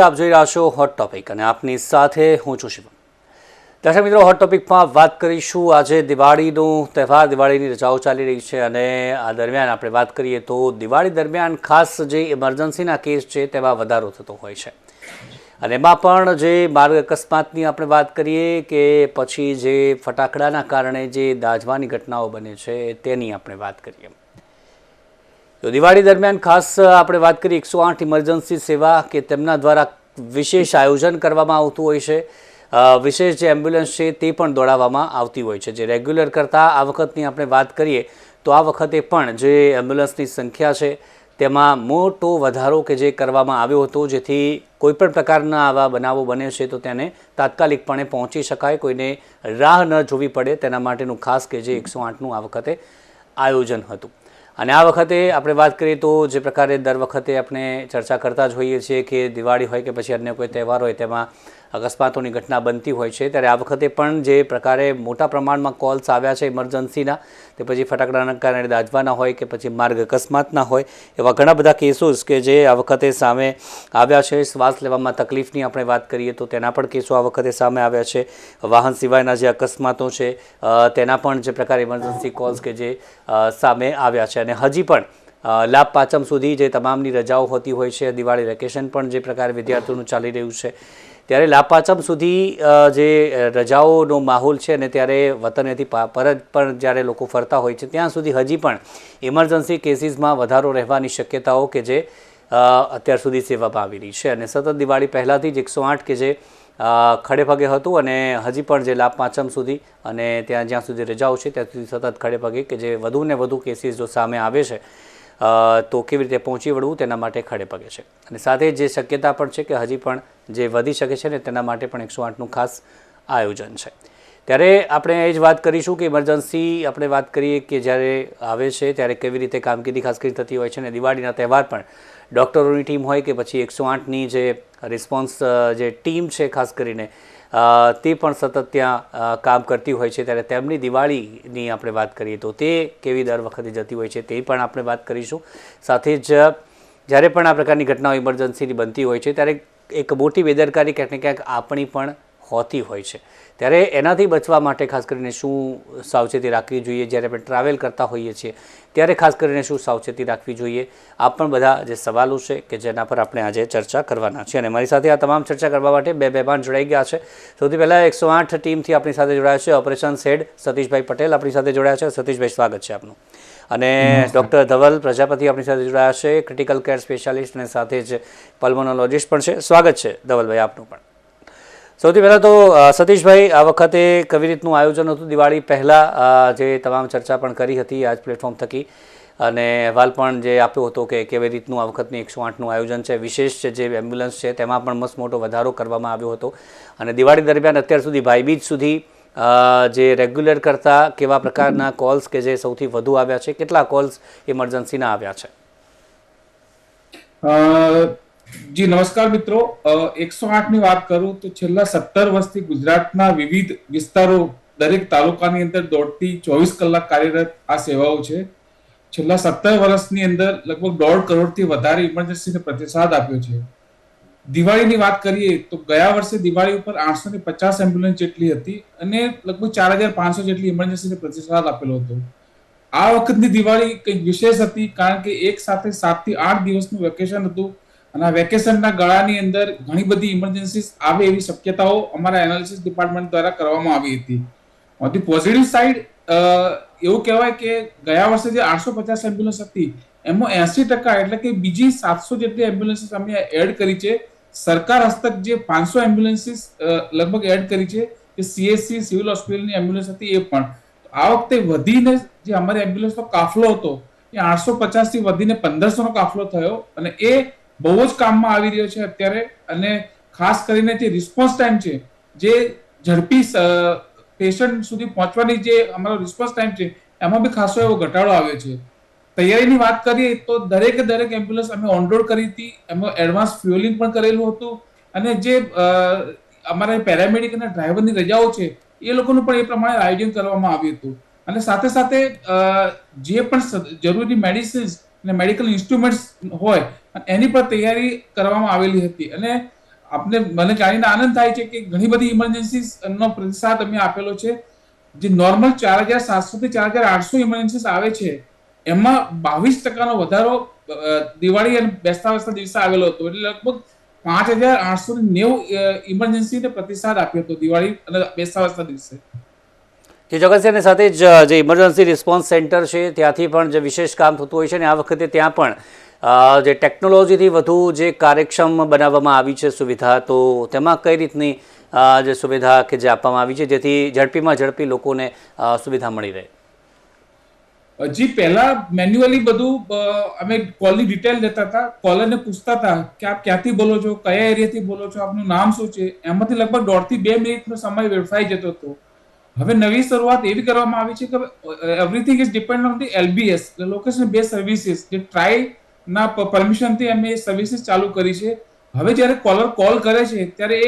આપ જોઈ રહ્યા છો હોટ ટોપિક અને આપની સાથે હું છું શિવમ। દર્શક મિત્રો, હોટ ટોપિકમાં વાત કરીશું આજે દિવાળીનો તહેવાર, દિવાળીની રજાઓ ચાલી રહી છે અને આ દરમિયાન આપણે વાત કરીએ તો દિવાળી દરમિયાન ખાસ જે ઇમરજન્સીના કેસ છે તેમાં વધારો થતો હોય છે અને એમાં પણ જે માર્ગ અકસ્માતની આપણે વાત કરીએ કે પછી જે ફટાકડાના કારણે જે દાઝવાની ઘટનાઓ બને છે તેની આપણે વાત કરીએ તો દિવાળી દરમિયાન ખાસ આપણે વાત કરીએ 108 ઇમરજન્સી સેવા કે તેમના દ્વારા વિશેષ આયોજન કરવામાં આવતું હોય છે। વિશેષ જે એમ્બ્યુલન્સ છે તે પણ દોડાવવામાં આવતી હોય છે। જે રેગ્યુલર કરતાં આ વખતની આપણે વાત કરીએ તો આ વખતે પણ જે એમ્બ્યુલન્સની સંખ્યા છે તેમાં મોટો વધારો કે જે કરવામાં આવ્યો હતો, જેથી કોઈપણ પ્રકારના આવા બનાવો બને છે તો તેને તાત્કાલિકપણે પહોંચી શકાય, કોઈને રાહ ન જોવી પડે તેના માટેનું ખાસ કે જે 108નું આ વખતે આયોજન હતું। અને આ વખતે આપણે વાત કરીએ તો જે પ્રકારે દર વખતે આપણે ચર્ચા કરતા જ હોઈએ છીએ કે દિવાળી હોય કે પછી અન્ય કોઈ તહેવાર હોય તેમાં અકસ્માતોની ઘટના બનતી હોય છે, ત્યારે આ વખતે પણ જે પ્રકારે મોટા પ્રમાણમાં કોલ્સ આવ્યા છે ઇમરજન્સીના, તે પછી ફટાકડાના કારણે દાઝવાના હોય કે પછી માર્ગ અકસ્માતના હોય, એવા ઘણા બધા કેસોસ કે જે આ વખતે સામે આવ્યા છે। શ્વાસ લેવામાં તકલીફની આપણે વાત કરીએ તો તેના પણ કેસો આ વખતે સામે આવ્યા છે। વાહન સિવાયના જે અકસ્માતો છે તેના પણ જે પ્રકારે ઇમરજન્સી કોલ્સ કે જે સામે આવ્યા છે અને હજી પણ લાભ પાંચમ સુધી જે તમામની રજાઓ હોતી હોય છે, દિવાળી વેકેશન પણ જે પ્રકારે વિદ્યાર્થીઓનું ચાલી રહ્યું છે, ત્યારે લાભ પાંચમ સુધી જે રજાઓનો માહોલ છે અને ત્યારે વતનેથી પરત પણ જ્યારે લોકો ફરતા હોય છે ત્યાં સુધી હજી પણ ઇમરજન્સી કેસીસમાં વધારો રહેવાની શક્યતાઓ કે જે અત્યાર સુધી સેવામાં આવી રહી છે। અને સતત દિવાળી પહેલાંથી જ 108 કે જે ખડે પગે હતું અને હજી પણ જે લાભ પાંચમ સુધી અને ત્યાં જ્યાં સુધી રજાઓ છે ત્યાં સુધી સતત ખડે પગે કે જે વધુ ને વધુ કેસીસ જો સામે આવે છે તો કેવી રીતે પહોંચી વળવું તેના માટે ખડે પગે છે અને સાથે જે શક્યતા પણ છે કે હજી પણ જે વધી શકે છે ને તેના માટે પણ 108નું ખાસ આયોજન છે। ત્યારે આપણે એ જ વાત કરીશું કે ઇમરજન્સી આપણે વાત કરીએ કે જ્યારે આવે છે ત્યારે કેવી રીતે કામગીરી ખાસ કરી થતી હોય છે અને દિવાળીના તહેવાર પણ ડૉક્ટરોની ટીમ હોય કે પછી 108ની જે રિસ્પોન્સ જે ટીમ છે ખાસ કરીને તે પણ સતત ત્યાં કામ કરતી હોય છે, ત્યારે તેમની દિવાળીની આપણે વાત કરીએ તો તે કેવી દર વખતે જતી હોય છે તે પણ આપણે વાત કરીશું। સાથે જ જ્યારે પણ આ પ્રકારની ઘટનાઓ ઇમરજન્સીની બનતી હોય છે ત્યારે એક મોટી બેદરકારી ક્યાંક ને ક્યાંક આપણી પણ હોતી હોય છે, ત્યારે એનાથી બચવા માટે ખાસ કરીને શું સાવચેતી રાખવી જોઈએ, જ્યારે આપણે ટ્રાવેલ કરતા હોઈએ છીએ ત્યારે ખાસ કરીને શું સાવચેતી રાખવી જોઈએ, આ પણ બધા જે સવાલો છે કે જેના પર આપણે આજે ચર્ચા કરવાના છે। અને મારી સાથે આ તમામ ચર્ચા કરવા માટે બે મહેમાન જોડાઈ ગયા છે। સૌથી પહેલાં 108 ટીમથી આપણી સાથે જોડાયા છે ઓપરેશન્સ હેડ સતીશભાઈ પટેલ આપણી સાથે જોડાયા છે। સતીશભાઈ, સ્વાગત છે આપનું। અને ડૉક્ટર ધવલ પ્રજાપતિ આપણી સાથે જોડાયા છે, ક્રિટિકલ કેર સ્પેશિયાલિસ્ટ અને સાથે જ પલ્મોનોલોજીસ્ટ પણ છે। સ્વાગત છે ધવલભાઈ આપનું પણ। સૌથી પહેલાં તો સતીશભાઈ, આ વખતે કેવી રીતનું આયોજન હતું દિવાળી પહેલાં, જે તમામ ચર્ચા પણ કરી હતી આજ પ્લેટફોર્મ થકી અને અહેવાલ પણ જે આપ્યો હતો કે કેવી રીતનું આ વખતની 108નું આયોજન છે, વિશેષ જે એમ્બ્યુલન્સ છે તેમાં પણ મસ્ત મોટો વધારો કરવામાં આવ્યો હતો અને દિવાળી દરમિયાન અત્યાર સુધી ભાઈબીજ સુધી જે રેગ્યુલર કરતાં કેવા પ્રકારના કોલ્સ કે જે સૌથી વધુ આવ્યા છે, કેટલા કોલ્સ ઇમરજન્સીના આવ્યા છે? જી નમસ્કાર મિત્રો, 108ની વાત કરું તો છેલ્લા 17 વર્ષથી ગુજરાતના વિવિધ વિસ્તારો દરેક તાલુકાની અંદર દોડતી 24 કલાક કાર્યરત આ સેવાઓ છે। છેલ્લા 17 વર્ષની અંદર લગભગ 1.5 કરોડથી વધારે ઇમરજન્સીને પ્રતિસાદ આપ્યો છે। દિવાળીની વાત કરીએ તો ગયા વર્ષે દિવાળી ઉપર 850 એમ્બ્યુલન્સ જેટલી હતી અને લગભગ 4500 જેટલી ઇમરજન્સીને પ્રતિસાદ આપેલો હતો। આ વખતની દિવાળી કંઈક વિશેષ હતી કારણ કે એક સાથે 7 થી 8 દિવસનું વેકેશન હતું અને આ વેકેશનના ગાળાની અંદર ઘણી બધી ઇમરજન્સીસ આવે એવી શક્યતાઓ અમારા એનાલિસિસ ડિપાર્ટમેન્ટ દ્વારા કરવામાં આવી હતી। ઓન ધી પોઝિટિવ સાઇડ એવું કહેવાય કે ગયા વર્ષે જે 850 એમ્બ્યુલન્સ હતી એમાં 80% એટલે કે બીજી 700 જેટલી એમ્બ્યુલન્સીસ અમે એડ કરી છે। સરકાર હસ્તક જે 500 એમ્બ્યુલન્સીસ લગભગ એડ કરી છે, જે CHC સિવિલ હોસ્પિટલની એમ્બ્યુલન્સ હતી એ પણ આ વખતે વધીને જે અમારી એમ્બ્યુલન્સનો કાફલો હતો એ 850 થી વધીને 1500નો કાફલો થયો અને એ બહુ જ કામમાં આવી રહ્યો છે અત્યારે। અને ખાસ કરીને જે રિસ્પોન્સ ટાઈમ છે, જે ઝડપી પેશન્ટ સુધી પહોંચવાની જે અમારો રિસ્પોન્સ ટાઈમ છે એમાં બી ખાસો એવો ઘટાડો આવ્યો છે। તૈયારીની વાત કરીએ તો દરેક એમ્બ્યુલન્સ અમે ઓનરોડ કરી હતી, એમાં એડવાન્સ ફ્યુઅલિંગ પણ કરેલું હતું અને જે અમારા પેરામેડિક અને ડ્રાઈવરની રજાઓ છે એ લોકોનું પણ એ પ્રમાણે આયોજન કરવામાં આવ્યું હતું અને સાથે સાથે જે પણ જરૂરી મેડિસિન્સ અને મેડિકલ ઇન્સ્ટ્રુમેન્ટ્સ હોય એની પર તૈયારી કરવામાં આવેલી હતી। અને આપને મને જાણીને આનંદ થાય છે કે ઘણી બધી ઇમરજન્સી નો પ્રતિસાદ અમે આપેલો છે. જે નોર્મલ 4700 થી 4800 ઇમરજન્સી આવે છે એમાં 22% વધારો દિવાળી અને બેસતા વર્ષના દિવસે આવેલો હતો. એટલે લગભગ 5890 ઇમરજન્સીને પ્રતિસાદ આપ્યો હતો દિવાળી અને બેસતા વર્ષના દિવસે. જે ચોક્કસ અને સાથે જ જે ઇમરજન્સી રિસ્પોન્સ સેન્ટર છે ત્યાંથી પણ જે વિશેષ કામ થતું હોય છે ને આ વખતે ત્યાં પણ જે ટેકનોલોજીથી વધુ જે કાર્યક્ષમ બનાવવામાં આવી છે સુવિધા, તો તેમાં કઈ રીતની જે સુવિધા કે જે આપવામાં આવી છે જેથી ઝડપીમાં ઝડપી લોકોને સુવિધા મળી રહે? જી પહેલા મેન્યુઅલી બધું અમે કોલની ડિટેલ લેતા હતા, કોલરને પૂછતા હતા કે આપ ક્યાંથી બોલો છો, કયા એરિયાથી બોલો છો, આપનું નામ શું છે. એમાંથી લગભગ 1.5 થી 2 મિનિટનો સમય વેડફાઈ જતો હતો. હવે નવી શરૂઆત એવી કરવામાં આવી છે કે everything is depend on the LBS, location base services. જે ટ્રાય ના પરમિશનથી અમે સર્વિસીસ ચાલુ કરી છે. હવે જ્યારે કોલર કોલ કરે છે ત્યારે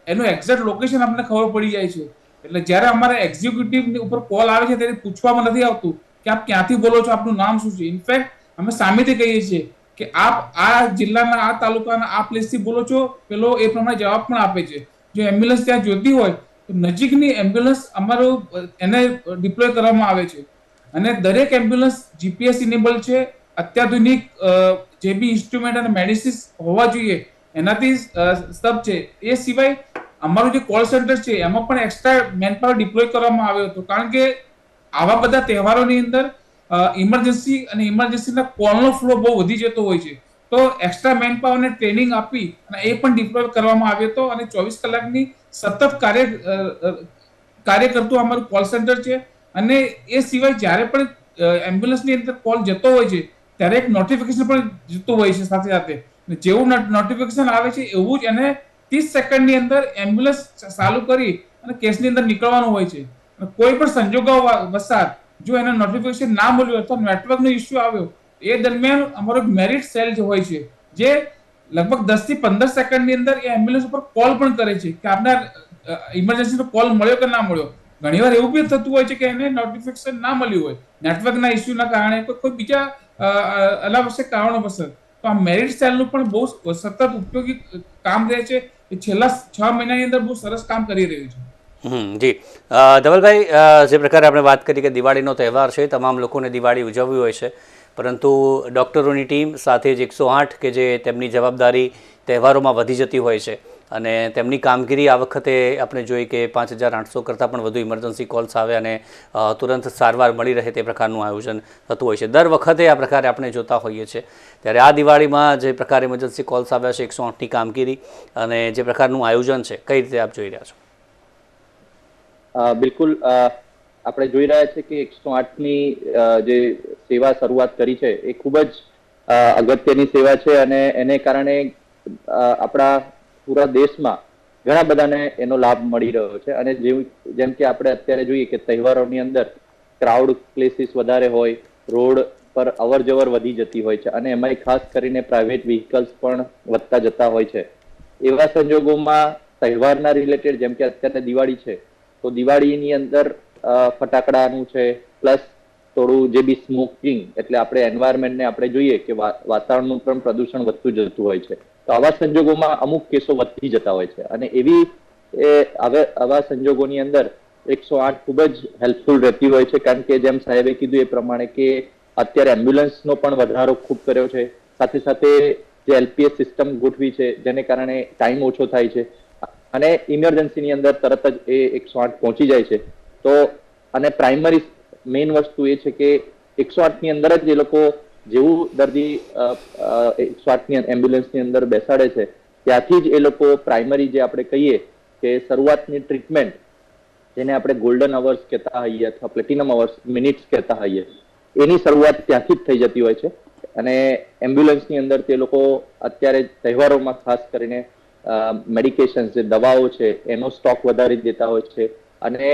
એનું એક્ઝેક્ટ લોકેશન આપણને ખબર પડી જાય છે. એટલે જ્યારે અમારા એક્ઝિક્યુટિવ ઉપર કોલ આવે છે ત્યારે પૂછવામાં નથી આવતું કે આપ ક્યાંથી બોલો છો, આપનું નામ શું છે. ઇનફેક્ટ અમે સામેથી કહીએ છીએ કે આપ આ જિલ્લાના આ તાલુકાના આ પ્લેસથી બોલો છો, પેલો એ પ્રમાણે જવાબ પણ આપે છે. જો એમ્બ્યુલન્સ ત્યાં જોતી હોય તો નજીકની એમ્બ્યુલન્સ અમારું એને ડિપ્લોય કરવામાં આવે છે. અને દરેક એમ્બ્યુલન્સ GPS ઇનેબલ છે. અત્યાધુનિક જે બી ઇન્સ્ટ્રુમેન્ટ અને મેડિસિન્સ હોવા જોઈએ એનાથી સબ છે. એ સિવાય અમારું જે કોલ સેન્ટર છે એમાં પણ એક્સ્ટ્રા મેનપાવર ડિપ્લોય કરવામાં આવ્યો હતો. કારણ કે આવા બધા તહેવારોની અંદર ઇમરજન્સી અને ઇમરજન્સીના કોલનો ફ્લો બહુ વધી જતો હોય છે. તો એક્સ્ટ્રા મેનપાવરને ટ્રેનિંગ આપી અને એ પણ ડિપ્લોય કરવામાં આવ્યો હતો. અને 24 કલાકની સતત કાર્ય કરતું અમારું કોલ સેન્ટર છે. અને એ સિવાય જ્યારે પણ એમ્બ્યુલન્સની અંદર કોલ જતો હોય છે ત્યારે એક નોટિફિકેશન પણ જતું હોય છે સાથે સાથે. જેવું નોટિફિકેશન આવે છે એવું જ એને 30 સેકન્ડની અંદર એમ્બ્યુલન્સ ચાલુ કરી અને કેસની અંદર નીકળવાનું હોય છે. કોઈ પણ સંજોગો વસાત જો એને નોટિફિકેશન ના મળ્યું અથવા નેટવર્કનો ઇસ્યુ આવ્યો એ દરમિયાન અમારો મેરિટ સેલ જે હોય છે જે લગભગ 10 થી 15 સેકન્ડની અંદર એ એમ્બ્યુલન્સ ઉપર કોલ પણ કરે છે કે આપને ઇમરજન્સીનો કોલ મળ્યો કે ના મળ્યો. ઘણીવાર એવું બી થતું હોય છે કે એને નોટિફિકેશન ના મળ્યું હોય નેટવર્કના ઇસ્યુના કારણે, કોઈ બીજા અનાવશ્યક કારણોસર. તો આ મેરિટ સેલનું પણ બહુ સતત ઉપયોગી કામ રહે છે. એ છેલ્લા 6 મહિનાની અંદર બહુ સરસ કામ કરી રહ્યું છે. જી ધવલભાઈ, જે પ્રકારે આપણે વાત કરી કે દિવાળીનો તહેવાર છે, તમામ લોકોને દિવાળી ઉજવવી હોય છે, પરંતુ ડૉક્ટરોની ટીમ સાથે જ 108 કે જે તેમની જવાબદારી તહેવારોમાં વધી જતી હોય છે અને તેમની કામગીરી આ વખતે આપણે જોઈ કે 5800 કરતાં પણ વધુ ઇમરજન્સી કોલ્સ આવે અને તુરંત સારવાર મળી રહે તે પ્રકારનું આયોજન થતું હોય છે. દર વખતે આ પ્રકારે આપણે જોતા હોઈએ છીએ. ત્યારે આ દિવાળીમાં જે પ્રકારે ઇમરજન્સી કોલ્સ આવ્યા છે, 108ની કામગીરી અને જે પ્રકારનું આયોજન છે, કઈ રીતે આપ જોઈ રહ્યા છો? બિલકુલ, આપણે જોઈ રહ્યા છીએ કે 108ની જે સેવા શરૂઆત કરી છે એ ખૂબ જ અગત્યની સેવા છે. અને એને કારણે આપણા પૂરા દેશમાં ઘણા બધાને એનો લાભ મળી રહ્યો છે. અને જેમ કે આપણે અત્યારે જોઈએ કે તહેવારોની અંદર ક્રાઉડ પ્લેસીસ વધારે હોય, રોડ પર અવર જવર વધી જતી હોય છે અને એમાં ખાસ કરીને પ્રાઇવેટ વ્હીકલ્સ પણ વધતા જતા હોય છે. એવા સંજોગોમાં તહેવારના રિલેટેડ, જેમ કે અત્યારે દિવાળી છે, તો દિવાળીની અંદર ફટાકડાનું છે, પ્લસ થોડું જે બી સ્મોકિંગ, એટલે આપણે એન્વાયરમેન્ટને આપણે જોઈએ કે વાતાવરણનું પણ પ્રદૂષણ વધતું જતું હોય છે. તો આવા સંજોગોમાં અમુક કેસો વધતી જતા હોય છે. અને આવા સંજોગોની અંદર 108 ખૂબ જ હેલ્પફુલ રહેતી હોય છે. કારણ કે જેમ સાહેબે કીધું એ પ્રમાણે કે અત્યારે એમ્બ્યુલન્સનો પણ વધારો ખૂબ કર્યો છે. સાથે સાથે જે LPS સિસ્ટમ ગોઠવી છે જેને કારણે ટાઈમ ઓછો થાય છે અને ઇમરજન્સીની અંદર તરત જ એ 108 પહોંચી જાય છે. તો અને પ્રાઇમરી મેઇન વસ્તુ એ છે કે 108ની અંદર જ એ લોકો જેવું દર્દી 108ની એમ્બ્યુલન્સની અંદર બેસાડે છે ત્યાંથી જ એ લોકો પ્રાઇમરી જે આપણે કહીએ કે શરૂઆતની ટ્રીટમેન્ટ, જેને આપણે ગોલ્ડન અવર્સ કહેતા હોઈએ અથવા પ્લેટિનમ અવર્સ મિનિટ્સ કહેતા હોઈએ, એની શરૂઆત ત્યાંથી જ થઈ જતી હોય છે. અને એમ્બ્યુલન્સની અંદર તે લોકો અત્યારે તહેવારોમાં ખાસ કરીને મેડિકેશન, જે દવાઓ છે, એનો સ્ટોક વધારી દેતા હોય છે. અને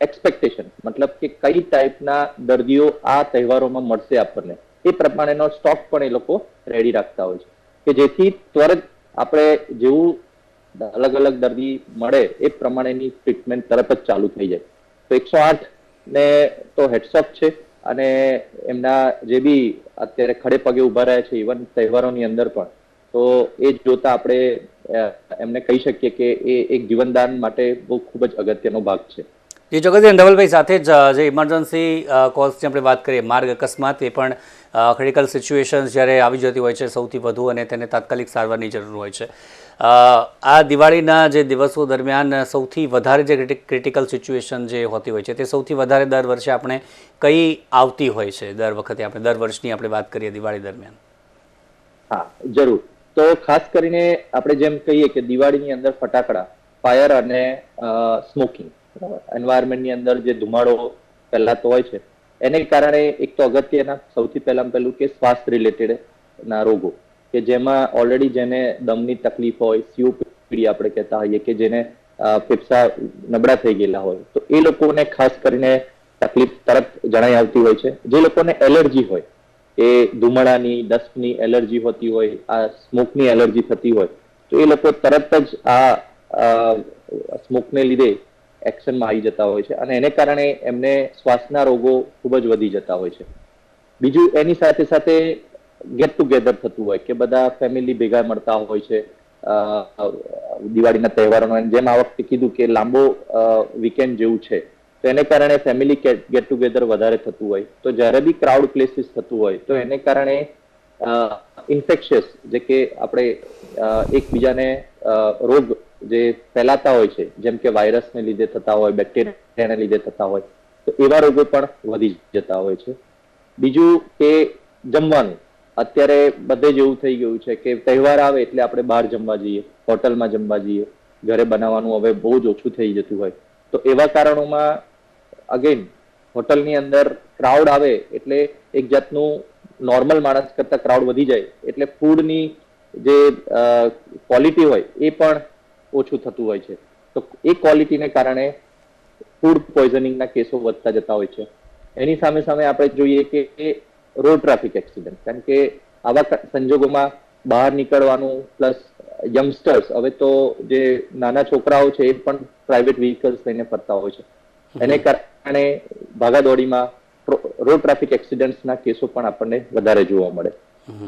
એક્સપેક્ટેશન, મતલબ કે કઈ ટાઈપના દર્દીઓ આ તહેવારોમાં મળશે આપણને, એ પ્રમાણેનો સ્ટોક પણ એ લોકો રેડી રાખતા હોય છે કે જેથી ત્વરત આપણે જેવું અલગ અલગ દર્દી મળે એ પ્રમાણેની ટ્રીટમેન્ટ તરત જ ચાલુ થઈ જાય. તો 108 ને તો હેડ્સઅપ છે. અને એમના જે બી અત્યારે ખડે પગે ઉભા રહ્યા છે ઇવન તહેવારોની અંદર પણ, તો એ જોતા આપણે એમને કહી શકીએ કે એ એક જીવનદાન માટે બહુ ખૂબ જ અગત્યનો ભાગ છે. જે જગતજી ધવલભાઈ સાથે જ જે ઇમરજન્સી કોલ્સની આપણે વાત કરીએ, માર્ગ અકસ્માત, એ પણ ક્રિટિકલ સિચ્યુએશન્સ જ્યારે આવી જતી હોય છે સૌથી વધુ, અને તેને તાત્કાલિક સારવારની જરૂર હોય છે. આ દિવાળીના જે દિવસો દરમિયાન સૌથી વધારે જે ક્રિટિકલ સિચ્યુએશન જે હોતી હોય છે તે સૌથી વધારે દર વર્ષે આપણે કઈ આવતી હોય છે? દર વખતે આપણે દર વર્ષની આપણે વાત કરીએ દિવાળી દરમિયાન. હા, જરૂર. તો ખાસ કરીને આપણે જેમ કહીએ કે દિવાળીની અંદર ફટાકડા, ફાયર અને સ્મોકિંગ, એન્વાયરમેન્ટની અંદર જે ધુમાડો ફેલાતો હોય છે એને કારણે એક તો અગત્યના સૌથી પહેલું કે શ્વાસ રિલેટેડ ના રોગો, કે જેમાં ઓલરેડી જેને દમની તકલીફ હોય, સીઓપીડી આપણે કહેતા હોઈએ, કે જેને ફેફસા નબળા થઈ ગયેલા હોય, તો એ લોકોને ખાસ કરીને તકલીફ તરત જણાઈ આવતી હોય છે. જે લોકોને એલર્જી હોય, એ ધુમાડાની, ડસ્ટની એલર્જી હોતી હોય, આ સ્મોકની એલર્જી થતી હોય, તો એ લોકો તરત જ આ સ્મોકને લીધે એક્શનમાં આવી જતા હોય છે અને એને કારણે એમને શ્વાસના રોગો ખૂબ જ વધી જતા હોય છે. બીજું, એની સાથે સાથે ગેટ ટુગેધર થતું હોય કે બધા ફેમિલી ભેગા મળતા હોય છે દિવાળીના તહેવારોનો. જેમ આ વખતે કીધું કે લાંબો વીકેન્ડ જેવું છે, તો એને કારણે ફેમિલી ગેટ ટુગેધર વધારે થતું હોય, તો જ્યારે બી ક્રાઉડ પ્લેસીસ થતું હોય તો એને કારણે ઇન્ફેક્શિયસ, જે કે આપણે એકબીજાને રોગ જે ફેલાતા હોય છે, જેમ કે વાયરસને લીધે થતા હોય, બેક્ટેરિયાને લીધે થતા હોય, તો એવા રોગો પણ વધી જતા હોય છે. બીજું કે જમવાનું, અત્યારે બધે જ એવું થઈ ગયું છે કે તહેવાર આવે એટલે આપણે બહાર જમવા જઈએ, હોટલમાં જમવા જઈએ, ઘરે બનાવવાનું હવે બહુ જ ઓછું થઈ જતું હોય. તો એવા કારણોમાં અગેન હોટલની અંદર ક્રાઉડ આવે એટલે એક જાતનું નોર્મલ માણસ કરતા ક્રાઉડ વધી જાય એટલે ફૂડની જે ક્વોલિટી હોય એ પણ ઓછું થતું હોય છે. તો એ ક્વોલિટીને કારણે ફૂડ પોઈઝનિંગના કેસો વધતા જતા હોય છે. એની સામે સામે આપણે જોઈએ કે રોડ ટ્રાફિક એક્સિડન્ટ, કારણ કે આવા સંજોગોમાં બહાર નીકળવાનું, પ્લસ યંગસ્ટર્સ, હવે તો જે નાના છોકરાઓ છે એ પણ પ્રાઇવેટ વ્હીકલ્સ લઈને ફરતા હોય છે, એને કારણે ભાગાદોડીમાં રોડ ટ્રાફિક એક્સિડન્ટના કેસો પણ આપણને વધારે જોવા મળે.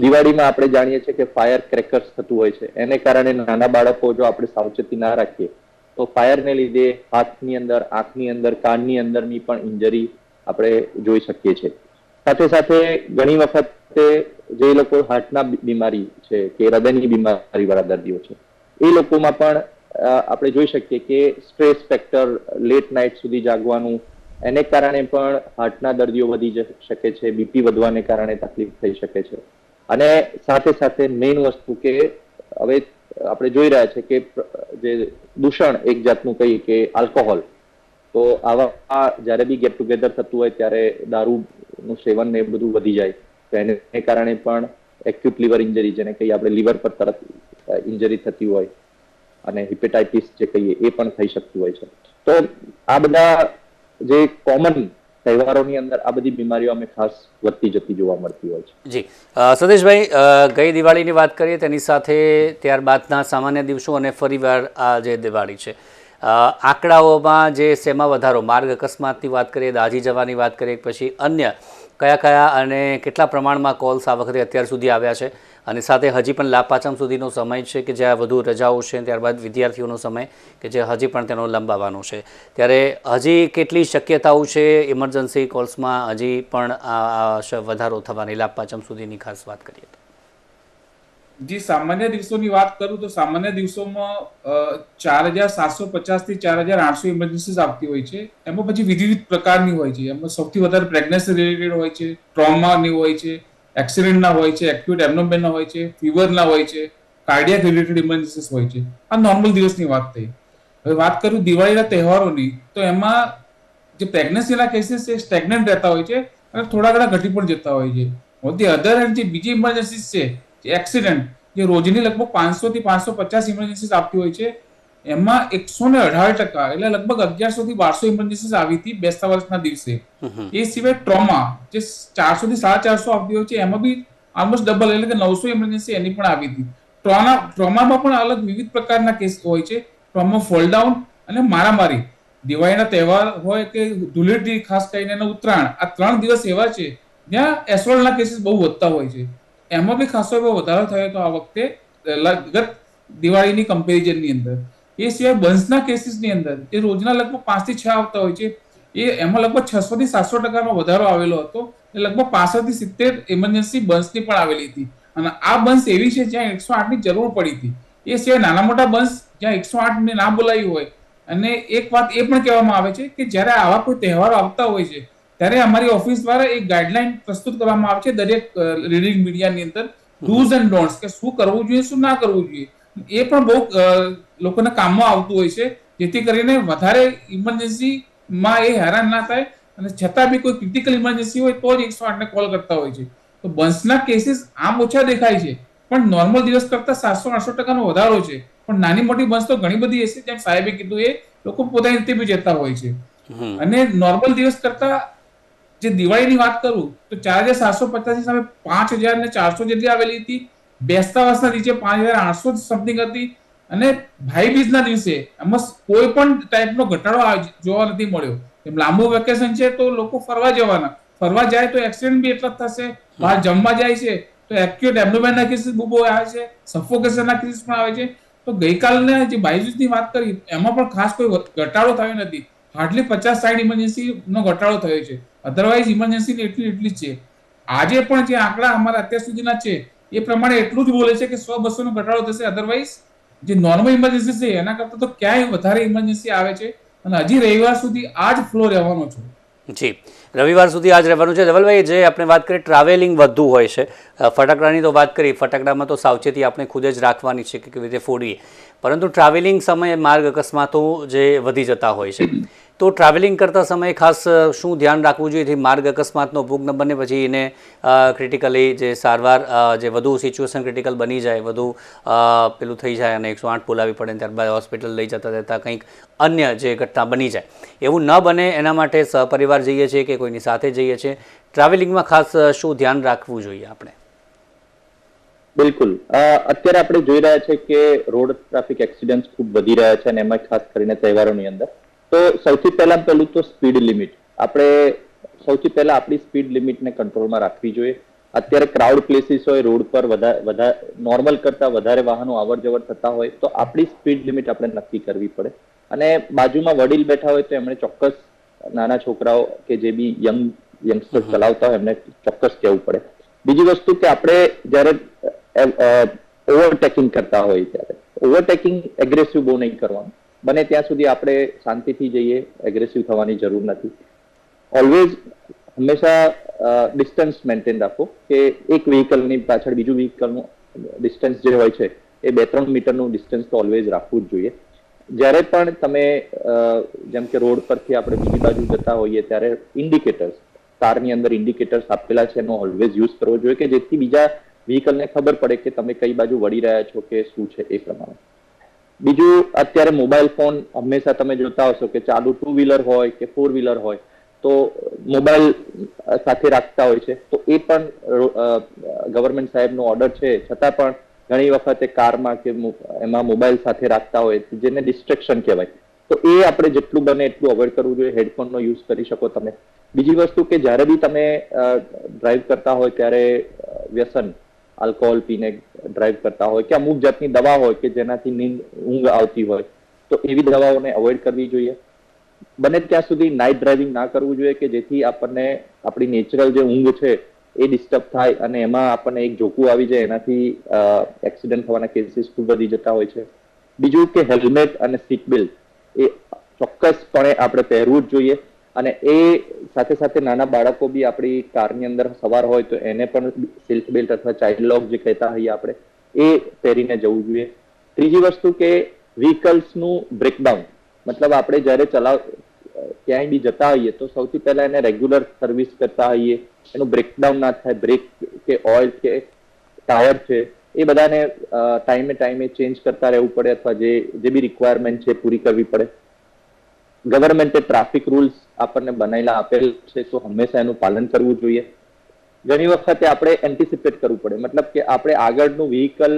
દિવાળીમાં આપણે જાણીએ છીએ કે ફાયર ક્રેકર્સ થતું હોય છે, એને કારણે નાના બાળકો જો આપણે સાવચેતી ના રાખીએ તો ફાયરને લીધે હાથની અંદર, આંખની અંદર, કાનની અંદરની પણ ઇન્જરી આપણે જોઈ શકીએ છીએ. સાથે સાથે ઘણી વખતે જે લોકો હાર્ટના બીમારી છે કે હૃદયની બીમારી વાળા દર્દીઓ છે, એ લોકોમાં પણ આપણે જોઈ શકીએ કે સ્ટ્રેસ ફેક્ટર, લેટ નાઇટ સુધી જાગવાનું, એને કારણે પણ હાર્ટના દર્દીઓ વધી શકે છે, બીપી વધવાને કારણે તકલીફ થઈ શકે છે. અને સાથે સાથે મેઇન વસ્તુ કે હવે આપણે જોઈ રહ્યા છે કે જે દૂષણ, એક જાતનું કહીએ કે આલ્કોહોલ, તો આવા જ્યારે બી ગેટ ટુગેધર થતું હોય ત્યારે દારૂનું સેવન ને એ બધું વધી જાય, તો એને કારણે પણ એક્યુટ લીવર ઇન્જરી, જેને કહીએ આપણે લીવર પર તરત ઇન્જરી થતી હોય, અને હિપેટાઇટિસ જે કહીએ એ પણ થઈ શકતું હોય છે. તો આ બધા જે કોમન તહેવારોની અંદર આ બધી બીમારીઓ અમે ખાસ વધતી જતી જોવા મળતી હોય છે. જી સતીશભાઈ, ગઈ દિવાળીની વાત કરીએ તેની સાથે ત્યારબાદના સામાન્ય દિવસો અને ફરીવાર આ જે દિવાળી છે, આંકડાઓમાં જે શેમાં વધારો, માર્ગ અકસ્માતની વાત કરીએ, દાઝી જવાની વાત કરીએ, પછી અન્ય કયા કયા અને કેટલા પ્રમાણમાં કોલ્સ આ વખતે અત્યાર સુધી આવ્યા છે, અને સાથે હજી પણ લાભ પાંચમ સુધીનો સમય છે કે જ્યાં વધુ રજાઓ છે, ત્યારબાદ વિદ્યાર્થીઓનો સમય કે જે હજી પણ તેનો લંબાવવાનો છે, ત્યારે હજી કેટલી શક્યતાઓ છે ઇમરજન્સી કોલ્સમાં હજી પણ વધારો થવાની લાભ પાંચમ સુધીની ખાસ વાત કરીએ તો? જી, સામાન્ય દિવસોની વાત કરું તો સામાન્ય દિવસોમાં 4750 થી 4800 ઇમરજન્સીસ આવતી હોય છે. એમાં પછી વિવિધ પ્રકારની હોય છે. એમાં સૌથી વધારે પ્રેગ્નન્સી રિલેટેડ હોય છે, ટ્રોમાની હોય છે, એક્સિડન્ટના હોય છે, એક્યુટ એબનોમેનના હોય છે, ફીવરના હોય છે, કાર્ડિયાક રિલેટેડ ઇમરજન્સીસ હોય છે. આ નોર્મલ દિવસની વાત થઈ. હવે વાત કરું દિવાળીના તહેવારોની, તો એમાં જે પ્રેગ્નન્સીના કેસીસ છે સ્ટેગ્નન્ટ રહેતા હોય છે અને થોડા ઘણા ઘટી પણ જતા હોય છે. ઓન ધી અધર હેન્ડ જે બીજી ઇમરજન્સીસ છે, જે એક્સિડન્ટ, જે રોજની લગભગ 500 થી 550 ઇમરજન્સીસ આવતી હોય છે, એમાં 118%, એટલે લગભગ 1100 થી 1200 ઇમરજન્સીસ આવી હતી બેસતા વર્ષના દિવસે. એ સિવાય ટ્રોમા, જે 400 થી 450 આવતી હોય છે, એમાં બી ઓલમોસ્ટ ડબલ, એટલે કે 900 ઇમરજન્સી એની પણ આવી હતી. ટ્રોમામાં પણ અલગ વિવિધ પ્રકારના કેસ હોય છે. ટ્રોમા, ફોલ ડાઉન અને મારામારી. દિવાળીના તહેવાર હોય કે ધૂળેટી, ખાસ કરીને ઉત્તરાયણ, આ 3 દિવસ એવા છે જ્યાં એસોલ્ટના કેસીસ બહુ વધતા હોય છે. એમાં બી ખાસો એવો વધારો થયો હતો આ વખતે. ગત દિવાળીની કમ્પેરિઝનની અંદર. એ સિવાય બંસના કેસીસની અંદર જે રોજના લગભગ 5 થી 6 આવતા હોય છે, એમાં લગભગ 600 થી 700% વધારો આવેલો હતો. લગભગ 65 થી 70 ઇમરજન્સી બંસની પણ આવેલી હતી. અને આ બંસ એવી છે જ્યાં 108 ની જરૂર પડી હતી. એ સિવાય નાના મોટા બંસ જ્યાં 108 ને ના બોલાવી હોય. અને એક વાત એ પણ કહેવામાં આવે છે કે જ્યારે આવા કોઈ તહેવારો આવતા હોય છે ત્યારે અમારી ઓફિસ દ્વારા એક ગાઈડલાઈન પ્રસ્તુત કરવામાં આવે છે દરેક રીડિંગ મીડિયાની અંદર, ડૂઝ એન્ડ ડોન્ટ્સ, કે શું કરવું જોઈએ, શું ના કરવું જોઈએ. એ પણ બહુ લોકોને કામમાં આવતું હોય છે, જેથી કરીને વધારે ઇમરજન્સીમાં એ હેરાન ના થાય અને છતાં બી કોઈ ક્રિટિકલ ઇમરજન્સી હોય તો જ 108 ને કોલ કરતા હોય છે. તો બંસના કેસીસ આમ ઓછા દેખાય છે, પણ નોર્મલ દિવસ કરતા 700-800% વધારો છે. પણ નાની મોટી બંસ તો ઘણી બધી હશે, જેમ સાહેબે કીધું એ લોકો પોતાની રીતે બી જતા હોય છે. અને નોર્મલ દિવસ કરતા જે દિવાળીની વાત કરું તો 4750 ની સામે 5400 જેટલી આવેલી હતી. બેસતા વર્ષના દિવસે 5800 સમથિંગ હતી. અને ભાઈ બીજના દિવસે એમાં કોઈ પણ ટાઈપનો ઘટાડો જોવા નથી મળ્યો. એમ લાંબુ વેકેશન છે તો લોકો ફરવા જવાના, ફરવા જાય તો એક્સિડન્ટ બી એટલા જ થશે. બહાર જમવા જાય છે તો એક્યુટ એબ્ડોમેનના કેસીસ બહુ આવે છે, સફોકેશનના કેસીસ પણ આવે છે. તો ગઈકાલને જે બાયજુસની વાત કરી એમાં પણ ખાસ કોઈ ઘટાડો થયો નથી. હાર્ડલી 50-60 ઇમરજન્સીનો ઘટાડો થયો છે. અધરવાઇઝ ઇમરજન્સી એટલી જ છે. આજે પણ જે આંકડા અમારા અત્યાર સુધીના છે એ પ્રમાણે એટલું જ બોલે છે કે 100-200 નો ઘટાડો થશે. અધરવાઇઝ જે નોર્મલ ઇમરજન્સી છે એના કરતા તો ક્યાંય વધારે ઇમરજન્સી આવે છે. અને હજી રવિવાર સુધી આ જ ફ્લો રહેવાનો છે. જી, રવિવાર સુધી આજ રહેવાનું છે. ધવલભાઈ, જે આપણે વાત કરીએ ટ્રાવેલિંગ વધુ હોય છે, ફટાકડાની તો વાત કરી, ફટાકડામાં તો સાવચેતી આપણે ખુદ જ રાખવાની છે કે કેવી રીતે ફોડીએ, પરંતુ ટ્રાવેલિંગ સમયે માર્ગ અકસ્માતો જે વધી જતા હોય છે, તો ટ્રાવેલિંગ કરતા સમયે ખાસ શું ધ્યાન રાખવું જોઈએ જેથી માર્ગ અકસ્માતનો ભોગ ન બને, પછી એને ક્રિટિકલી જે સારવાર જે વધુ સિચ્યુએશન ક્રિટિકલ બની જાય, વધુ પેલું થઈ જાય અને 108 બોલાવી પડે, ત્યારબાદ હોસ્પિટલ લઈ જતા જતાં કંઈક અન્ય જે ઘટના બની જાય, એવું ન બને એના માટે સહપરિવાર જઈએ છીએ કે કોઈની સાથે જઈએ છીએ, ટ્રાવેલિંગમાં ખાસ શું ધ્યાન રાખવું જોઈએ આપણે? બિલકુલ, અત્યારે આપણે જોઈ રહ્યા છે કે રોડ ટ્રાફિક એક્સિડન્ટ ખૂબ વધી રહ્યા છે અને એમાં ખાસ કરીને તહેવારોની અંદર. તો સૌથી પહેલું તો સ્પીડ લિમિટ. આપણે સૌથી પહેલા આપણી સ્પીડ લિમિટને કંટ્રોલમાં રાખવી જોઈએ. અત્યારે ક્રાઉડ પ્લેસીસ હોય, રોડ પર વધારે નોર્મલ કરતા વધારે વાહનો અવર જવર થતા હોય તો આપણી સ્પીડ લિમિટ આપણે નક્કી કરવી પડે. અને બાજુમાં વડીલ બેઠા હોય તો એમણે ચોક્કસ, નાના છોકરાઓ કે જે બી યંગસ્ટર્સ ચલાવતા હોય એમને ચોક્કસ કહેવું પડે. બીજી વસ્તુ કે આપણે જયારે ઓવરટેકિંગ કરતા હોય ત્યારે ઓવરટેકિંગ એગ્રેસિવ બહુ નહીં કરવાનું. બને ત્યાં સુધી આપણે શાંતિથી જઈએ, એગ્રેસિવ થવાની જરૂર નથી. ઓલવેઝ હંમેશા ડિસ્ટન્સ મેન્ટેન રાખો કે એક વ્હીકલની પાછળ બીજું વ્હીકલનું ડિસ્ટન્સ જે હોય છે એ 2-3 મીટરનું ડિસ્ટન્સ તો ઓલવેઝ રાખવું જ જોઈએ. જ્યારે પણ તમે જેમ કે રોડ પરથી આપણે બીજી બાજુ જતા હોઈએ ત્યારે ઇન્ડિકેટર્સ, કારની અંદર ઇન્ડિકેટર્સ આપેલા છે એનો ઓલવેઝ યુઝ કરવો જોઈએ કે જેથી બીજા વ્હીકલને ખબર પડે કે તમે કઈ બાજુ વળી રહ્યા છો કે શું છે એ પ્રમાણે. બીજું, અત્યારે મોબાઈલ ફોન હંમેશા તમે જોતા હશો કે ચાલુ 2 વ્હીલર હોય કે 4 વ્હીલર હોય તો મોબાઈલ સાથે રાખતા હોય છે. તો એ પણ ગવર્મેન્ટ સાહેબનો ઓર્ડર છે છતાં પણ ઘણી વખતે કારમાં કે એમાં મોબાઈલ સાથે રાખતા હોય જેને ડિસ્ટ્રેક્શન કહેવાય. તો એ આપણે જેટલું બને એટલું અવોઇડ કરવું જોઈએ. હેડફોનનો યુઝ કરી શકો તમે. બીજી વસ્તુ કે જ્યારે બી તમે ડ્રાઈવ કરતા હોય ત્યારે વ્યસન, આલ્કોહોલ પીને ડ્રાઈવ કરતા હોય કે અમુક જાતની દવા હોય કે જેનાથી ઊંઘ આવતી હોય તો એવી દવાઓને અવોઇડ કરવી જોઈએ. બને ત્યાં સુધી નાઇટ ડ્રાઇવિંગ ના કરવું જોઈએ કે જેથી આપણને આપણી નેચરલ જે ઊંઘ છે એ ડિસ્ટર્બ થાય અને એમાં આપણને એક ઝોકું આવી જાય, એનાથી એક્સિડન્ટ થવાના કેસીસ ખૂબ વધી જતા હોય છે. બીજું કે હેલ્મેટ અને સીટ બેલ્ટ એ ચોક્કસપણે આપણે પહેરવું જ જોઈએ. અને એ સાથે સાથે નાના બાળકો બી આપણી કારની અંદર સવાર હોય તો એને પણ સીટ બેલ્ટ અથવા ચાઇલ્ડ લોક જે કહેતા હોઈએ આપણે એ પહેરીને જવું જોઈએ. ત્રીજી વસ્તુ કે વ્હીકલ્સનું બ્રેકડાઉન, મતલબ આપણે જ્યારે ક્યાંય બી જતા હોઈએ તો સૌથી પહેલા એને રેગ્યુલર સર્વિસ કરતા હોઈએ, એનું બ્રેકડાઉન ના થાય, બ્રેક કે ઓઇલ કે ટાયર છે એ બધાને ટાઈમે ચેન્જ કરતા રહેવું પડે અથવા જે બી રિક્વાયરમેન્ટ છે પૂરી કરવી પડે. ગવર્મેન્ટે ટ્રાફિક રૂલ્સ આપણને બનાવેલા આપેલ છે તો હંમેશા એનું પાલન કરવું જોઈએ. ઘણી વખતે આપણે એન્ટિસિપેટ કરવું પડે, મતલબ કે આપણે આગળનું વ્હીકલ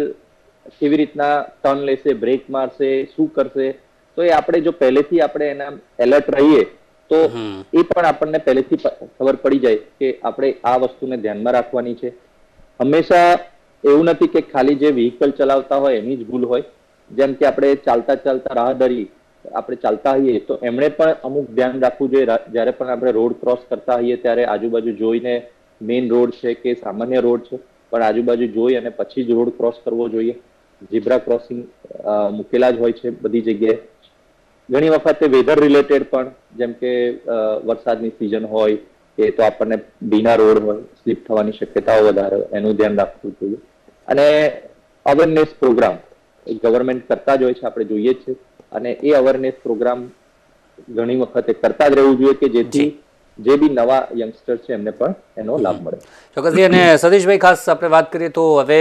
કેવી રીતના ટર્ન લેશે, બ્રેક મારશે, શું કરશે, તો એ આપણે જો પહેલેથી આપણે એના એલર્ટ રહીએ તો એ પણ આપણને પહેલેથી ખબર પડી જાય કે આપણે આ વસ્તુને ધ્યાનમાં રાખવાની છે. હંમેશા એવું નથી કે ખાલી જે વ્હીકલ ચલાવતા હોય એની જ ભૂલ હોય. જેમ કે આપણે ચાલતા રાહદારી આપણે ચાલતા હોઈએ તો એમણે પણ અમુક ધ્યાન રાખવું જોઈએ. જ્યારે પણ આપણે રોડ ક્રોસ કરતા હોઈએ ત્યારે આજુબાજુ જોઈને મેઇન રોડ છે કે સામાન્ય રોડ છે પણ આજુબાજુ જોઈ અને પછી જ રોડ ક્રોસ કરવો જોઈએ. ઝીબ્રા ક્રોસિંગ મૂકેલા જ હોય છે બધી જગ્યાએ. ઘણી વખતે વેધર રિલેટેડ પણ, જેમ કે વરસાદની સિઝન હોય કે તો આપણને ભીના રોડ હોય, સ્લીપ થવાની શક્યતાઓ વધારે હોય, એનું ધ્યાન રાખવું જોઈએ. અને અવેરનેસ પ્રોગ્રામ ગવર્મેન્ટ કરતા જ હોય છે, આપણે જોઈએ જ છે. અને એ અવેરનેસ પ્રોગ્રામ ઘણી વખતે કરતા જ રહેવું જોઈએ કે જેથી જે બી નવા યંગસ્ટર છે એમને પણ એનો લાભ મળે. ચોક્કસથી. અને સતીશભાઈ, ખાસ આપણે વાત કરીએ તો હવે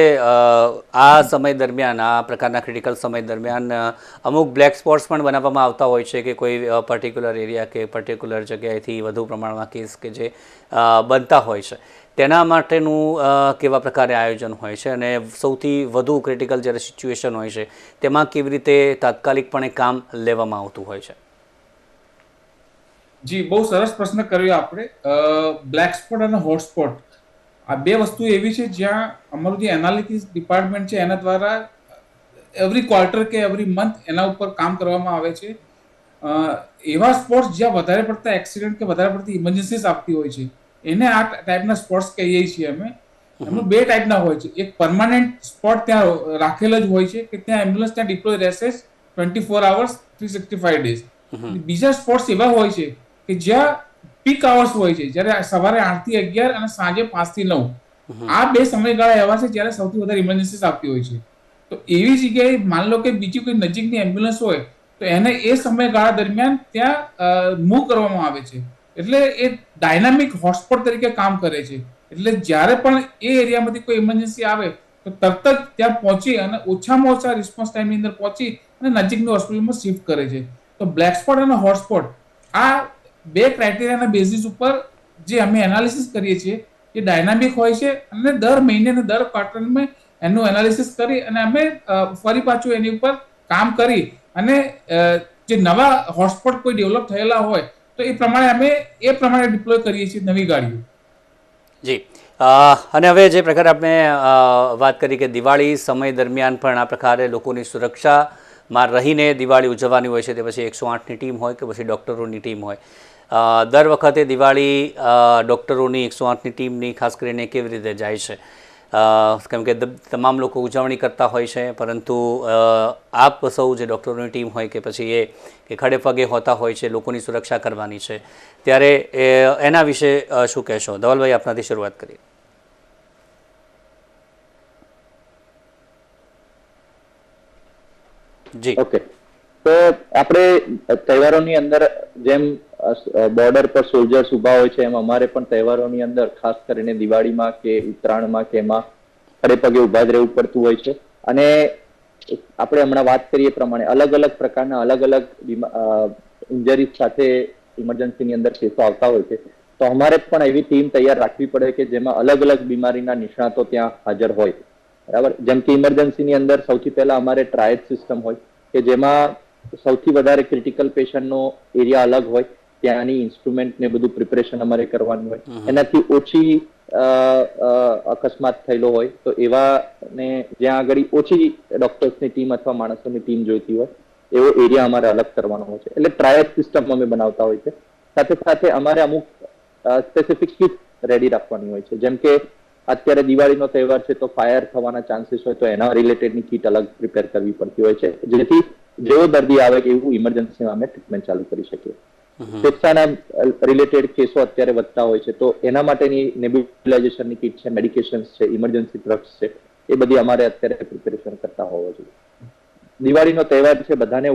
આ સમય દરમિયાન, આ પ્રકારના ક્રિટિકલ સમય દરમિયાન અમુક બ્લેક સ્પોટ્સ પણ બનાવવામાં આવતા હોય છે કે કોઈ પર્ટિક્યુલર એરિયા કે પર્ટિક્યુલર જગ્યાએથી વધુ પ્રમાણમાં કેસ કે જે બનતા હોય છે, તેના માટેનું કેવા પ્રકારે આયોજન હોય છે અને સૌથી વધુ ક્રિટિકલ જ્યારે સિચ્યુએશન હોય છે તેમાં કેવી રીતે તાત્કાલિકપણે કામ લેવામાં આવતું હોય છે? જી, બહુ સરસ પ્રશ્ન કર્યો આપણે. બ્લેક સ્પોટ અને હોટસ્પોટ આ બે વસ્તુ એવી છે જ્યાં અમારું જે એનાલિટિક્સ ડિપાર્ટમેન્ટ છે એના દ્વારા એવરી ક્વાર્ટર કે એવરી મંથ એના ઉપર કામ કરવામાં આવે છે. એવા સ્પોર્ટ્સ જ્યાં વધારે પડતા એક્સિડન્ટ કે વધારે પડતી ઇમરજન્સીસ આપતી હોય છે એને આ ટાઈપના સ્પોર્ટ્સ કહીએ છીએ અમે. એમાં બે ટાઈપના હોય છે. એક પરમાનન્ટ સ્પોટ ત્યાં રાખેલો જ હોય છે કે ત્યાં એમ્બ્યુલન્સ ત્યાં ડિપ્લોય રહેશે 24 hours 365 days. બીજા સ્પોર્ટ્સ એવા હોય છે કે જ્યાં પીક અવર્સ હોય છે, જ્યારે સવારે 8 થી 11 અને સાંજે 5 થી 9. આ બે સમયગાળા એવા છે જ્યારે સૌથી વધારે ઇમરજન્સીસ આપતી હોય છે. તો એવી જગ્યાએ માની લો કે બીજી કોઈ નજીકની એમ્બ્યુલન્સ હોય તો એને એ સમયગાળા દરમિયાન ત્યાં મૂવ કરવામાં આવે છે. એટલે એ ડાયનામિક હોટસ્પોટ તરીકે કામ કરે છે. એટલે જ્યારે પણ એ એરિયામાંથી કોઈ ઇમરજન્સી આવે તો તરત જ ત્યાં પહોંચી અને ઓછામાં ઓછા રિસ્પોન્સ ટાઈમની અંદર પહોંચી અને નજીકની હોસ્પિટલમાં શિફ્ટ કરે છે. તો બ્લેક સ્પોટ અને હોટસ્પોટ આ બે ક્રાઇટેરિયાના બેઝિસ ઉપર જે અમે એનાલિસિસ કરીએ છીએ એ ડાયનામિક હોય છે અને દર મહિને અને દર ક્વાર્ટરમાં એનું એનાલિસિસ કરી અને અમે ફરી પાછું એની ઉપર કામ કરી અને જે નવા હોટસ્પોટ કોઈ ડેવલપ થયેલા હોય તો એ પ્રમાણે અમે એ પ્રમાણે ડિપ્લોય કરીએ છીએ નવી ગાડીઓ. જી. અને હવે જે પ્રકારે આપણે વાત કરી કે દિવાળી સમય દરમિયાન પણ આ પ્રકારે લોકોની સુરક્ષામાં રહીને દિવાળી ઉજવવાની હોય છે, તે પછી 108ની ટીમ હોય કે પછી ડૉક્ટરોની ટીમ હોય, દર વખતે દિવાળી ડૉક્ટરોની 108ની ટીમની ખાસ કરીને કેવી રીતે જાય છે? કેમ કે તમામ લોકો ઉજવણી કરતા હોય છે, પરંતુ આપ સૌ જે ડૉક્ટરોની ટીમ હોય કે પછી એ કે ખડે પગે હોતા હોય છે, લોકોની સુરક્ષા કરવાની છે, ત્યારે એના વિશે શું કહેશો? ધવલભાઈ, આપનાથી શરૂઆત કરીએ. જી, ઓકે. તો આપણે તહેવારોની અંદર જેમ બોર્ડર પર સોલ્જર્સ ઉભા હોય છે એમ અમારે પણ તહેવારોની અંદર ખાસ કરીને દિવાળીમાં કે ઉત્તરાયણમાં કે એમાં ખડે પગે ઉભા જ રહેવું પડતું હોય છે. અને આપણે હમણાં વાત કરીએ પ્રમાણે અલગ અલગ પ્રકારના અલગ અલગ ઇન્જરીઝ સાથે ઇમરજન્સીની અંદર કેસો આવતા હોય છે. તો અમારે પણ એવી ટીમ તૈયાર રાખવી પડે કે જેમાં અલગ અલગ બીમારીના નિષ્ણાતો ત્યાં હાજર હોય. બરાબર. જેમ કે ઇમરજન્સીની અંદર સૌથી પહેલા અમારે ટ્રાયડ સિસ્ટમ હોય કે જેમાં સૌથી વધારે ક્રિટિકલ પેશન્ટનો એરિયા અલગ હોય, ત્યાંની ઇન્સ્ટ્રુમેન્ટ ને બધું પ્રિપરેશન અમારે કરવાનું હોય. એનાથી ઓછી અકસ્માત થયેલો હોય તો એવા ને જ્યાં આગળ ઓછી ડોક્ટર્સની ટીમ અથવા માણસોની ટીમ જોઈતી હોય એવો એરિયા અમારે અલગ કરવાનો હોય છે. એટલે ટ્રાયડ સિસ્ટમ અમે બનાવતા હોય છે. સાથે સાથે અમારે અમુક સ્પેસિફિક કિટ રેડી રાખવાની હોય છે. જેમ કે અત્યારે દિવાળીનો તહેવાર છે તો ફાયર થવાના ચાન્સીસ હોય તો એના રિલેટેડની કીટ અલગ પ્રિપેર કરવી પડતી હોય છે, જેથી જેવો દર્દી આવે કે એવું ઇમરજન્સીમાં અમે ટ્રીટમેન્ટ ચાલુ કરી શકીએ. ફેફસાના રિલેટેડ કેસો અત્યારે વધતા હોય છે તો એના માટેની નેબ્યુલાઇઝેશનની કીટ છે, મેડિકેશન્સ છે, ઇમરજન્સી ડ્રગ્સ છે, એ બધી અમારે અત્યારે પ્રિપેરેશન કરતા હોવા જોઈએ. દિવાળીનો તહેવાર છે, બધાને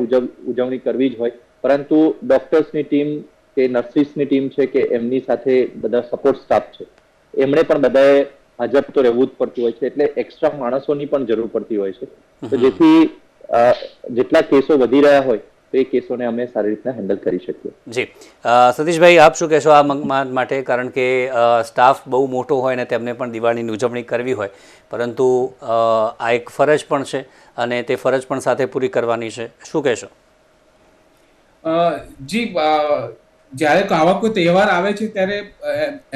ઉજવણી કરવી જ હોય, પરંતુ ડોક્ટર્સની ટીમ કે નર્સિસની ટીમ છે કે એમની સાથે બધા સપોર્ટ સ્ટાફ છે, એમણે પણ બધાએ હાજર તો રહેવું જ પડતું હોય છે. એટલે એક્સ્ટ્રા માણસોની પણ જરૂર પડતી હોય છે. તો જેથી જેટલા કેસો વધી રહ્યા હોય તો એ કેસોને અમે સારી રીતના હેન્ડલ કરી શકીએ. જી. સતીશભાઈ, આપ શું કહેશો આ માટે? કારણ કે સ્ટાફ બહુ મોટો હોય ને તેમને પણ દિવાળીની ઉજવણી કરવી હોય, પરંતુ આ એક ફરજ પણ છે અને તે ફરજ પણ સાથે પૂરી કરવાની છે. શું કહેશો? જી, જ્યારે આવા કોઈ તહેવાર આવે છે ત્યારે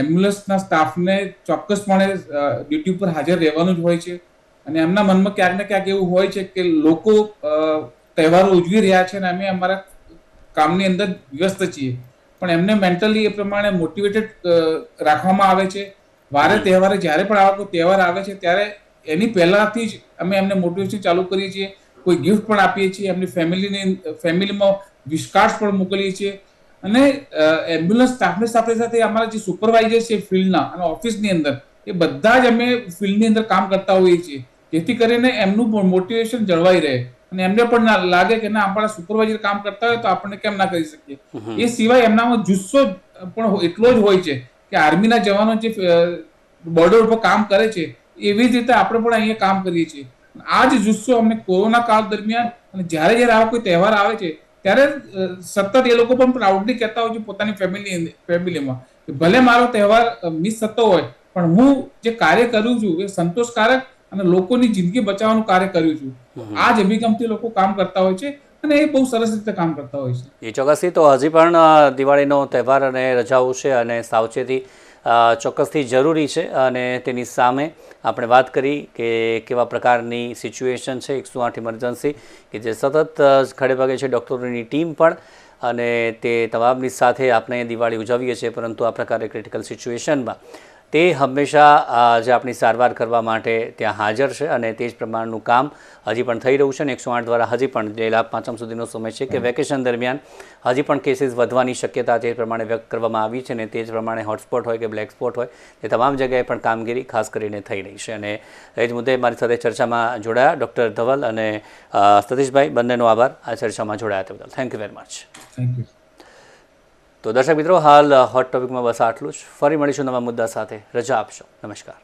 એમ્બ્યુલન્સના સ્ટાફને ચોક્કસપણે ડ્યુટી ઉપર હાજર રહેવાનું જ હોય છે. અને એમના મનમાં ક્યાંક ને ક્યાંક એવું હોય છે કે લોકો તહેવારો ઉજવી રહ્યા છે અને અમે અમારા કામની અંદર વ્યસ્ત છીએ, પણ એમને મેન્ટલી એ પ્રમાણે મોટિવેટેડ રાખવામાં આવે છે. વારે તહેવારે જ્યારે પણ આવા કોઈ તહેવાર આવે છે ત્યારે એની પહેલાથી જ અમે એમને મોટિવેશન ચાલુ કરીએ છીએ. કોઈ ગિફ્ટ પણ આપીએ છીએ, એમની ફેમિલીમાં વિશકાર્ડ્સ પણ મોકલીએ છીએ. અને એમ્બ્યુલન્સ સ્ટાફની સાથે સાથે અમારા જે સુપરવાઇઝર છે ફિલ્ડના અને ઓફિસની અંદર, એ બધા જ અમે ફિલ્ડની અંદર કામ કરતા હોઈએ છીએ, જેથી કરીને એમનું મોટિવેશન જળવાઈ રહે અને એમને પણ ના લાગે કે ના આપણા સુપરવાઇઝર કામ કરતા હોય તો આપણે કેમ ના કરી શકીએ. એ સિવાય એમનામાં જુસ્સો પણ એટલો જ હોય છે કે આર્મીના જવાનો જે બોર્ડર ઉપર કામ કરે છે એવી જ રીતે આપણે પણ અહીંયા કામ કરીએ છીએ. આ જ જુસ્સો અમને કોરોના કાળ દરમિયાન અને જ્યારે જ્યારે આવા કોઈ તહેવાર આવે છે ત્યારે સતત એ લોકો પણ પ્રાઉડલી કહેતા હોય છે પોતાની ફેમિલીમાં કે ભલે મારો તહેવાર મિસ થતો હોય પણ હું જે કાર્ય કરું છું એ સંતોષકારક અને લોકોની જિંદગી બચાવવાનું કાર્ય કર્યું છું. આ જ અભિગમથી લોકો કામ કરતા હોય છે અને એ બહુ સરસ રીતે કામ કરતા હોય છે. એ ચોક્કસથી તો હજી પણ દિવાળીનો તહેવાર અને રજાઓ છે અને સાવચેતી ચોક્કસથી જરૂરી છે. અને તેની સામે આપણે વાત કરી કે કેવા પ્રકારની સિચ્યુએશન છે 108 ઇમરજન્સી કે જે સતત ખડે પગે છે, ડૉક્ટરોની ટીમ પણ, અને તે તમામની સાથે આપણે દિવાળી ઉજવીએ છીએ, પરંતુ આ પ્રકારે ક્રિટિકલ સિચ્યુએશનમાં તે હંમેશા જે આપણી સારવાર કરવા માટે ત્યાં હાજર છે અને તે જ પ્રમાણનું કામ હજી પણ થઈ રહ્યું છે. અને 108 દ્વારા હજી પણ જે લાભ પાંચમ સુધીનો સમય છે કે વેકેશન દરમિયાન હજી પણ કેસીસ વધવાની શક્યતા તે પ્રમાણે વ્યક્ત કરવામાં આવી છે અને તે જ પ્રમાણે હોટસ્પોટ હોય કે બ્લેક સ્પોટ હોય તે તમામ જગ્યાએ પણ કામગીરી ખાસ કરીને થઈ રહી છે. અને એ જ મુદ્દે મારી સાથે ચર્ચામાં જોડાયા ડૉક્ટર ધવલ અને સતીશભાઈ, બંનેનો આભાર આ ચર્ચામાં જોડાયા તે બદલ. Thank you very much. Thank you. તો દર્શક મિત્રો, હાલ હોટ ટોપિકમાં બસ આટલું જ. ફરી મળીશું નવા મુદ્દા સાથે. રજા આપશો. નમસ્કાર.